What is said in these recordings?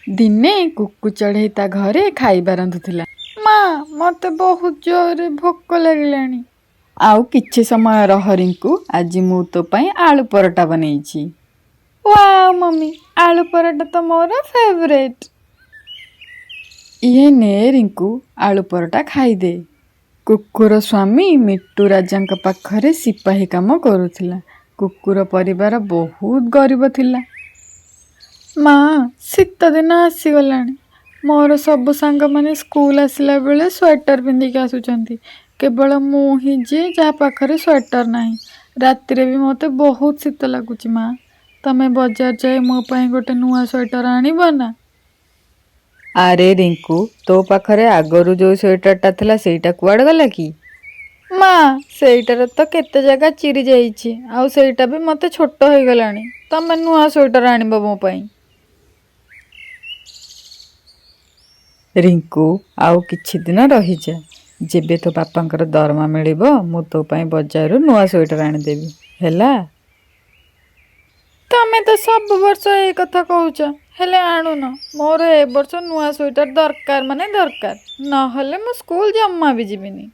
ଦିନେ କୁକୁ ଚଢ଼େଇ ତା ଘରେ ଖାଇବା ରାନ୍ଧୁଥିଲା। ମା, ମତେ ବହୁତ ଜୋରରେ ଭୋକ ଲାଗିଲାଣି। ଆଉ କିଛି ସମୟ ରହ ରିଙ୍କୁ, ଆଜି ମୁଁ ତୋ ପାଇଁ ଆଳୁ ପରଟା ବନେଇଛି। ୱାଓ ମମି, ଆଳୁ ପରଟା ତ ମୋର ଫେଭରେଟ୍। ଇଏ ନେ ରିଙ୍କୁ, ଆଳୁ ପରଟା ଖାଇଦେ। କୁକୁର ସ୍ୱାମୀ ମିଟୁ ରାଜାଙ୍କ ପାଖରେ ସିପାହୀ କାମ କରୁଥିଲା। କୁକୁର ପରିବାର ବହୁତ ଗରିବ ଥିଲା। ମା, ଶୀତ ଦିନ ଆସିଗଲାଣି। ମୋର ସବୁ ସାଙ୍ଗମାନେ ସ୍କୁଲ ଆସିଲା ବେଳେ ସ୍ୱେଟର ପିନ୍ଧିକି ଆସୁଛନ୍ତି। କେବଳ ମୁଁ ହିଁ ଯେ ଯାହା ପାଖରେ ସ୍ୱେଟର ନାହିଁ। ରାତିରେ ବି ମୋତେ ବହୁତ ଶୀତ ଲାଗୁଛି। ମା, ତମେ ବଜାର ଯାଇ ମୋ ପାଇଁ ଗୋଟେ ନୂଆ ସ୍ୱେଟର ଆଣିବ ନା? ଆରେ ରିଙ୍କୁ, ତୋ ପାଖରେ ଆଗରୁ ଯୋଉ ସ୍ୱେଟରଟା ଥିଲା ସେଇଟା କୁଆଡ଼େ ଗଲା କି? ମା, ସେଇଟାର ତ କେତେ ଜାଗା ଚିରି ଯାଇଛି, ଆଉ ସେଇଟା ବି ମୋତେ ଛୋଟ ହେଇଗଲାଣି। ତମେ ନୂଆ ସ୍ୱେଟର ଆଣିବ ମୋ ପାଇଁ। ରିଙ୍କୁ, ଆଉ କିଛି ଦିନ ରହିଯା। ଯେବେ ତୋ ବାପାଙ୍କର ଦରମା ମିଳିବ ମୁଁ ତୋ ପାଇଁ ବଜାରରୁ ନୂଆ ସ୍ୱେଟର ଆଣିଦେବି, ହେଲା? ତମେ ତ ସବୁ ବର୍ଷ ଏଇ କଥା କହୁଛ, ହେଲେ ଆଣୁନ। ମୋର ଏ ବର୍ଷ ନୂଆ ସ୍ୱେଟର ଦରକାର ମାନେ ଦରକାର, ନହେଲେ ମୁଁ ସ୍କୁଲ ଜମା ବି ଯିବିନି।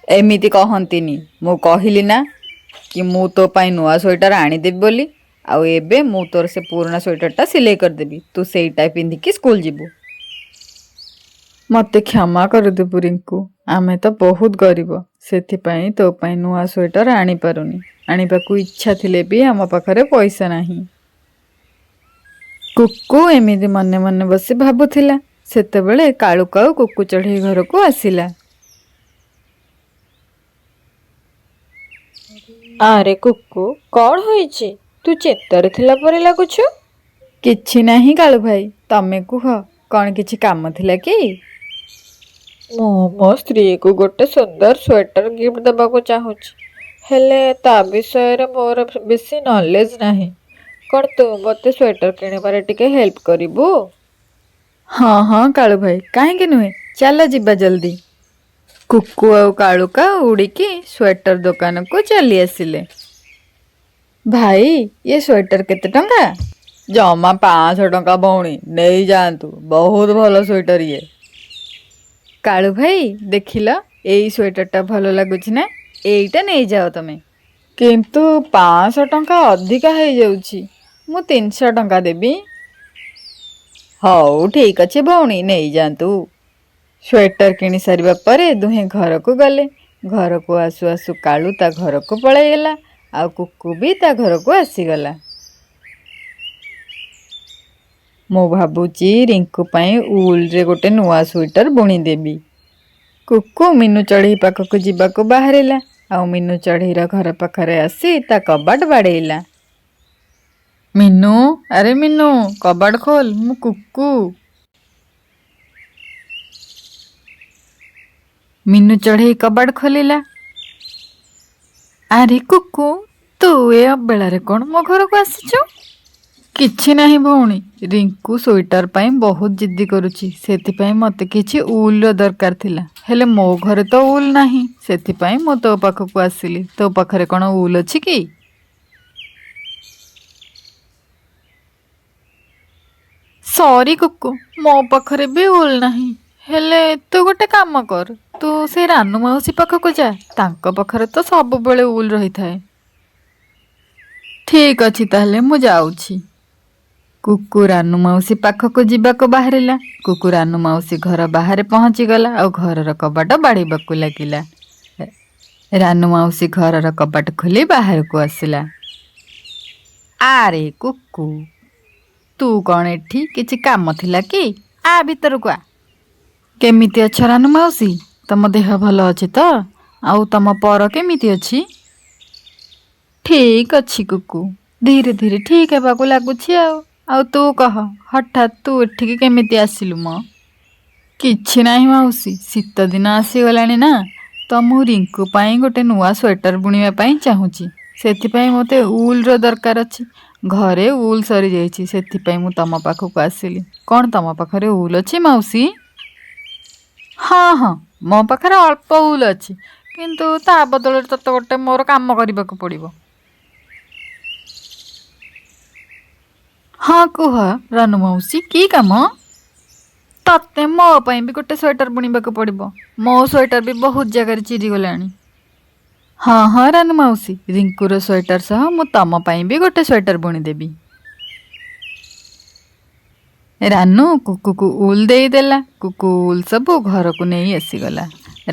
ଏମିତି କହନ୍ତିନି। ମୁଁ କହିଲି ନା କି ମୁଁ ତୋ ପାଇଁ ନୂଆ ସ୍ୱେଟର ଆଣିଦେବି ବୋଲି। ଆଉ ଏବେ ମୁଁ ତୋର ସେ ପୁରୁଣା ସ୍ୱେଟରଟା ସିଲେଇ କରିଦେବି। ତୁ ସେଇଟା ପିନ୍ଧିକି ସ୍କୁଲ ଯିବୁ। ମୋତେ କ୍ଷମା କରିଦେବୁ ରିଙ୍କୁ, ଆମେ ତ ବହୁତ ଗରିବ। ସେଥିପାଇଁ ତୋ ପାଇଁ ନୂଆ ସ୍ୱେଟର ଆଣିପାରୁନି। ଆଣିବାକୁ ଇଚ୍ଛା ଥିଲେ ବି ଆମ ପାଖରେ ପଇସା ନାହିଁ। କୁକୁ ଏମିତି ମନେ ମନେ ବସି ଭାବୁଥିଲା। ସେତେବେଳେ କାଳୁ କାଉ କୁକୁ ଚଢ଼େଇ ଘରକୁ ଆସିଲା। ଆରେ କୁକୁ, କଣ ହୋଇଛି? ତୁ ଚେତାରେ ଥିଲା ପରି ଲାଗୁଛୁ। କିଛି ନାହିଁ କାଳୁ ଭାଇ, ତମେ କୁହ, କଣ କିଛି କାମ ଥିଲା କି? ମୁଁ ମୋ ସ୍ତ୍ରୀକୁ ଗୋଟେ ସୁନ୍ଦର ସ୍ୱେଟର ଗିଫ୍ଟ ଦେବାକୁ ଚାହୁଁଛି, ହେଲେ ତା ବିଷୟରେ ମୋର ବେଶୀ ନଲେଜ ନାହିଁ। କଣ ତୁ ମୋତେ ସ୍ୱେଟର କିଣିବାରେ ଟିକେ ହେଲ୍ପ କରିବୁ? ହଁ ହଁ କାଳୁ ଭାଇ, କାହିଁକି ନୁହେଁ, ଚାଲ ଯିବା ଜଲ୍ଦି। କୁକୁ ଆଉ କାଳୁ କାଉ ଉଡ଼ିକି ସ୍ୱେଟର ଦୋକାନକୁ ଚାଲି ଆସିଲେ। ଭାଇ, ଏ ସ୍ୱେଟର କେତେ ଟଙ୍କା? ଜମା 500 ଟଙ୍କା ଭଉଣୀ, ନେଇଯାଆନ୍ତୁ। ବହୁତ ଭଲ ସ୍ୱେଟର ଇଏ। କାଳୁ ଭାଇ, ଦେଖିଲ, ଏଇ ସ୍ୱେଟରଟା ଭଲ ଲାଗୁଛି ନା? ଏଇଟା ନେଇଯାଅ ତମେ। କିନ୍ତୁ 500 ଟଙ୍କା ଅଧିକା ହେଇଯାଉଛି। ମୁଁ 300 ଟଙ୍କା ଦେବି। ହଉ ଠିକ୍ ଅଛି ଭଉଣୀ, ନେଇଯାଆନ୍ତୁ। ସ୍ୱେଟର କିଣି ସାରିବା ପରେ ଦୁହେଁ ଘରକୁ ଗଲେ। ଘରକୁ ଆସୁ ଆସୁ କାଳୁ ତା ଘରକୁ ପଳାଇଗଲା, ଆଉ କୁକୁ ବି ତା ଘରକୁ ଆସିଗଲା। ମୁଁ ଭାବୁଛି ରିଙ୍କୁ ପାଇଁ ଉଲରେ ଗୋଟେ ନୂଆ ସ୍ୱେଟର ବୁଣିଦେବି। କୁକୁ ମିନୁ ଚଢ଼େଇ ପାଖକୁ ଯିବାକୁ ବାହାରିଲା, ଆଉ ମିନୁ ଚଢ଼େଇର ଘର ପାଖରେ ଆସି ତା କବାଟ ବାଡ଼େଇଲା। ମିନୁ, ଆରେ ମିନୁ, କବାଟ ଖୋଲ, ମୁଁ କୁକୁ। ମିନୁ ଚଢ଼େଇ କବାଟ ଖୋଲିଲା। ଆରେ କୁକୁ, ତୁ ଏ ଅବେଳାରେ କଣ ମୋ ଘରକୁ ଆସିଛୁ? କିଛି ନାହିଁ ଭଉଣୀ, ରିଙ୍କୁ ସ୍ୱେଟର ପାଇଁ ବହୁତ ଜିଦ୍ଦି କରୁଛି। ସେଥିପାଇଁ ମୋତେ କିଛି ଉଲର ଦରକାର ଥିଲା, ହେଲେ ମୋ ଘରେ ତ ଉଲ ନାହିଁ। ସେଥିପାଇଁ ମୁଁ ତୋ ପାଖକୁ ଆସିଲି। ତୋ ପାଖରେ କଣ ଉଲ ଅଛି କି? ସରି କୁକୁ, ମୋ ପାଖରେ ବି ଉଲ ନାହିଁ। ହେଲେ ତୁ ଗୋଟେ କାମ କର, ତୁ ସେ ରାନୁ ମାଉସୀ ପାଖକୁ ଯା। ତାଙ୍କ ପାଖରେ ତ ସବୁବେଳେ ଉଲ ରହିଥାଏ। ଠିକ୍ ଅଛି, ତାହେଲେ ମୁଁ ଯାଉଛି। କୁକୁ ରାନୁ ମାଉସୀ ପାଖକୁ ଯିବାକୁ ବାହାରିଲା। କୁକୁ ରାନୁ ମାଉସୀ ଘର ବାହାରେ ପହଞ୍ଚିଗଲା, ଆଉ ଘରର କବାଟ ବାଡ଼େଇବାକୁ ଲାଗିଲା। ରାନୁ ମାଉସୀ ଘରର କବାଟ ଖୋଲି ବାହାରକୁ ଆସିଲା। ଆରେ କୁକୁ, ତୁ କଣ ଏଠି? କିଛି କାମ ଥିଲା କି? ଆ ଭିତରକୁ ଆ। କେମିତି ଅଛ ରାନୁ ମାଉସୀ? ତମ ଦେହ ଭଲ ଅଛି ତ? ଆଉ ତମ ପର କେମିତି ଅଛି? ଠିକ୍ ଅଛି କୁକୁ, ଧୀରେ ଧୀରେ ଠିକ୍ ହେବାକୁ ଲାଗୁଛି। ଆଉ ତୁ କହ, ହଠାତ୍ ତୁ ଏଠିକି କେମିତି ଆସିଲୁ ମ? କିଛି ନାହିଁ ମାଉସୀ, ଶୀତ ଦିନ ଆସିଗଲାଣି ନା, ତ ମୁଁ ରିଙ୍କୁ ପାଇଁ ଗୋଟେ ନୂଆ ସ୍ୱେଟର ବୁଣିବା ପାଇଁ ଚାହୁଁଛି। ସେଥିପାଇଁ ମୋତେ ଉଲର ଦରକାର ଅଛି। ଘରେ ଉଲ ସରିଯାଇଛି, ସେଥିପାଇଁ ମୁଁ ତମ ପାଖକୁ ଆସିଲି। କଣ ତମ ପାଖରେ ଉଲ ଅଛି ମାଉସୀ? ହଁ ହଁ, ମୋ ପାଖରେ ଅଳ୍ପ ଉଲ ଅଛି, କିନ୍ତୁ ତା ବଦଳରେ ତତେ ଗୋଟେ ମୋର କାମ କରିବାକୁ ପଡ଼ିବ। ହଁ କୁହ ରାନୁ ମାଉସୀ କି କାମ? ତତେ ମୋ ପାଇଁ ବି ଗୋଟେ ସ୍ୱେଟର ବୁଣିବାକୁ ପଡ଼ିବ। ମୋ ସ୍ୱେଟର ବି ବହୁତ ଜାଗାରେ ଚିରିଗଲାଣି। ହଁ ହଁ ରାନୁ ମାଉସୀ, ରିଙ୍କୁର ସ୍ୱେଟର ସହ ମୁଁ ତମ ପାଇଁ ବି ଗୋଟେ ସ୍ୱେଟର ବୁଣିଦେବି। ରାନୁ କୁକୁକୁ ଉଲ ଦେଇଦେଲା। କୁକୁ ଉଲ ସବୁ ଘରକୁ ନେଇ ଆସିଗଲା।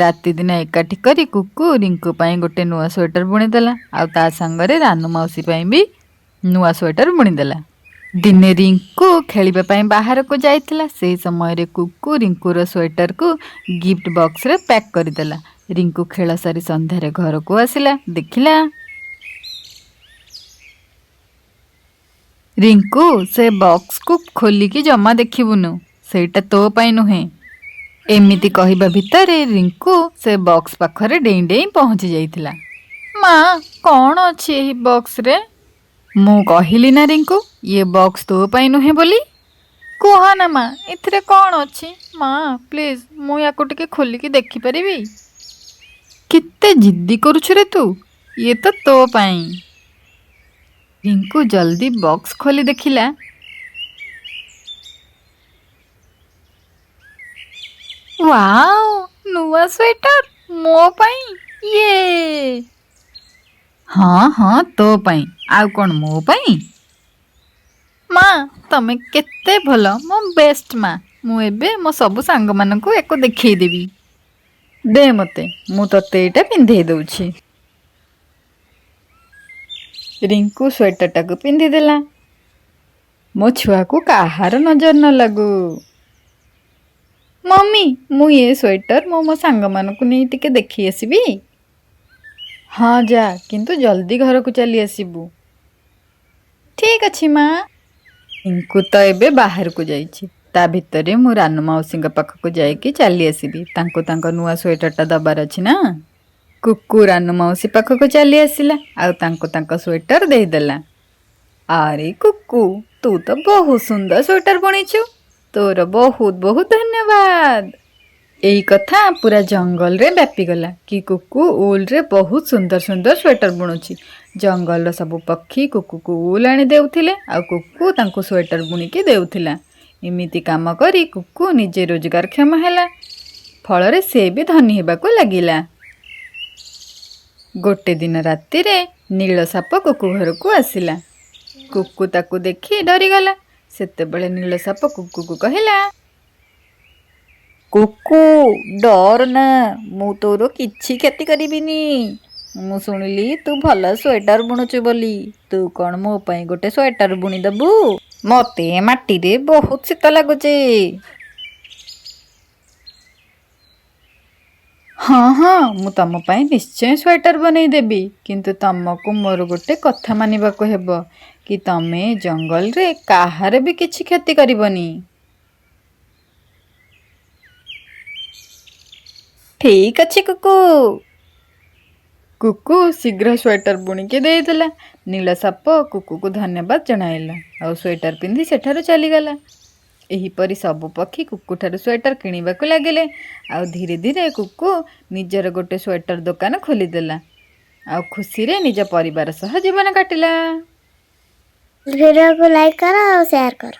ରାତି ଦିନ ଏକାଠି କରି କୁକୁ ରିଙ୍କୁ ପାଇଁ ଗୋଟେ ନୂଆ ସ୍ୱେଟର ବୁଣିଦେଲା। ଆଉ ତା ସାଙ୍ଗରେ ରାନୁ ମାଉସୀ ପାଇଁ ବି ନୂଆ ସ୍ୱେଟର ବୁଣିଦେଲା। ଦିନେ ରିଙ୍କୁ ଖେଳିବା ପାଇଁ ବାହାରକୁ ଯାଇଥିଲା। ସେହି ସମୟରେ କୁକୁ ରିଙ୍କୁର ସ୍ୱେଟରକୁ ଗିଫ୍ଟ ବକ୍ସରେ ପ୍ୟାକ୍ କରିଦେଲା। ରିଙ୍କୁ ଖେଳ ସାରି ସନ୍ଧ୍ୟାରେ ଘରକୁ ଆସିଲା, ଦେଖିଲା ରିଙ୍କୁ ସେ ବକ୍ସକୁ ଖୋଲିକି ଜମା ଦେଖିବୁନୁ, ସେଇଟା ତୋ ପାଇଁ ନୁହେଁ। ଏମିତି କହିବା ଭିତରେ ରିଙ୍କୁ ସେ ବକ୍ସ ପାଖରେ ଡେଇଁ ଡେଇଁ ପହଞ୍ଚି ଯାଇଥିଲା। ମା, କ'ଣ ଅଛି ଏହି ବକ୍ସରେ? ମୁଁ କହିଲି ନା ରିଙ୍କୁ, ଇଏ ବକ୍ସ ତୋ ପାଇଁ ନୁହେଁ ବୋଲି। କୁହ ନା ମା, ଏଥିରେ କ'ଣ ଅଛି? ମା ପ୍ଲିଜ୍, ମୁଁ ୟାକୁ ଟିକେ ଖୋଲିକି ଦେଖିପାରିବି? କେତେ ଜିଦ୍ଦି କରୁଛୁ ରେ ତୁ, ଇଏ ତ ତୋ ପାଇଁ। ରିଙ୍କୁ ଜଲ୍ଦି ବକ୍ସ ଖୋଲି ଦେଖିଲା। ୱାଓ, ନୂଆ ସ୍ୱେଟର ମୋ ପାଇଁ, ଇଏ। ହଁ ହଁ ତୋ ପାଇଁ, ଆଉ କ'ଣ ମୋ ପାଇଁ? ମା, ତମେ କେତେ ଭଲ, ମୋ ବେଷ୍ଟ ମା। ମୁଁ ଏବେ ମୋ ସବୁ ସାଙ୍ଗମାନଙ୍କୁ ୟାକୁ ଦେଖେଇଦେବି। ଦେ ମୋତେ, ମୁଁ ତତେ ଏଇଟା ପିନ୍ଧେଇ ଦଉଛି। ରିଙ୍କୁ ସ୍ୱେଟରଟାକୁ ପିନ୍ଧିଦେଲା। ମୋ ଛୁଆକୁ କାହାର ନଜର ନ ଲାଗୁ। ମମି, ମୁଁ ଏ ସ୍ୱେଟର ମୋ ସାଙ୍ଗମାନଙ୍କୁ ନେଇ ଟିକେ ଦେଖି ଆସିବି। ହଁ ଯା, କିନ୍ତୁ ଜଲ୍ଦି ଘରକୁ ଚାଲି ଆସିବୁ। ଠିକ୍ ଅଛି ମା। ରିଙ୍କୁ ତ ଏବେ ବାହାରକୁ ଯାଇଛି। ତା ଭିତରେ ମୁଁ ରାନୁ ମାଉସୀଙ୍କ ପାଖକୁ ଯାଇକି ଚାଲି ଆସିବି। ତାଙ୍କୁ ତାଙ୍କ ନୂଆ ସ୍ୱେଟରଟା ଦବାର ଅଛି ନା। କୁକୁ ରାନୁ ମାଉସୀ ପାଖକୁ ଚାଲି ଆସିଲା, ଆଉ ତାଙ୍କ ସ୍ୱେଟର ଦେଇଦେଲା। ଆରେ କୁକୁ, ତୁ ତ ବହୁତ ସୁନ୍ଦର ସ୍ୱେଟର ବୁଣିଛୁ। ତୋର ବହୁତ ବହୁତ ଧନ୍ୟବାଦ। ଏଇ କଥା ପୁରା ଜଙ୍ଗଲରେ ବ୍ୟାପିଗଲା କି କୁକୁ ଉଲରେ ବହୁତ ସୁନ୍ଦର ସୁନ୍ଦର ସ୍ୱେଟର ବୁଣୁଛି। ଜଙ୍ଗଲର ସବୁ ପକ୍ଷୀ କୁକୁକୁ ଉଲ ଆଣି ଦେଉଥିଲେ, ଆଉ କୁକୁ ତାଙ୍କୁ ସ୍ୱେଟର ବୁଣିକି ଦେଉଥିଲା। ଏମିତି କାମ କରି କୁକୁ ନିଜେ ରୋଜଗାରକ୍ଷମ ହେଲା। ଫଳରେ ସେ ବି ଧନୀ ହେବାକୁ ଲାଗିଲା। ଗୋଟେ ଦିନ ରାତିରେ ନୀଳ ସାପ କୁକୁ ଘରକୁ ଆସିଲା। କୁକୁ ତାକୁ ଦେଖି ଡରିଗଲା। ସେତେବେଳେ ନୀଳ ସାପ କୁକୁକୁ କହିଲା, କୁକୁ ଡର ନା, ମୁଁ ତୋର କିଛି କ୍ଷତି କରିବିନି। ମୁଁ ଶୁଣିଲି ତୁ ଭଲ ସ୍ୱେଟର ବୁଣୁଛୁ ବୋଲି। ତୁ କ'ଣ ମୋ ପାଇଁ ଗୋଟେ ସ୍ୱେଟର ବୁଣିଦେବୁ? ମୋତେ ମାଟିରେ ବହୁତ ଶୀତ ଲାଗୁଛି। ହଁ ହଁ, ମୁଁ ତମ ପାଇଁ ନିଶ୍ଚୟ ସ୍ୱେଟର ବନେଇଦେବି। କିନ୍ତୁ ତମକୁ ମୋର ଗୋଟେ କଥା ମାନିବାକୁ ହେବ କି ତମେ ଜଙ୍ଗଲରେ କାହାର ବି କିଛି କ୍ଷତି କରିବନି। ଠିକ୍ ଅଛି କୁକୁ। କୁକୁ ଶୀଘ୍ର ସ୍ୱେଟର ବୁଣିକି ଦେଇଦେଲା। ନୀଳ ସାପ କୁକୁକୁ ଧନ୍ୟବାଦ ଜଣାଇଲା, ଆଉ ସ୍ୱେଟର ପିନ୍ଧି ସେଠାରୁ ଚାଲିଗଲା। ଏହିପରି ସବୁ ପକ୍ଷୀ କୁକୁଠାରୁ ସ୍ୱେଟର କିଣିବାକୁ ଲାଗିଲେ। ଆଉ ଧୀରେ ଧୀରେ କୁକୁ ନିଜର ଗୋଟେ ସ୍ୱେଟର ଦୋକାନ ଖୋଲିଦେଲା, ଆଉ ଖୁସିରେ ନିଜ ପରିବାର ସହ ଜୀବନ କାଟିଲା। ଭିଡ଼ିଓକୁ ଲାଇକ୍ କର ଆଉ ସେୟାର କର।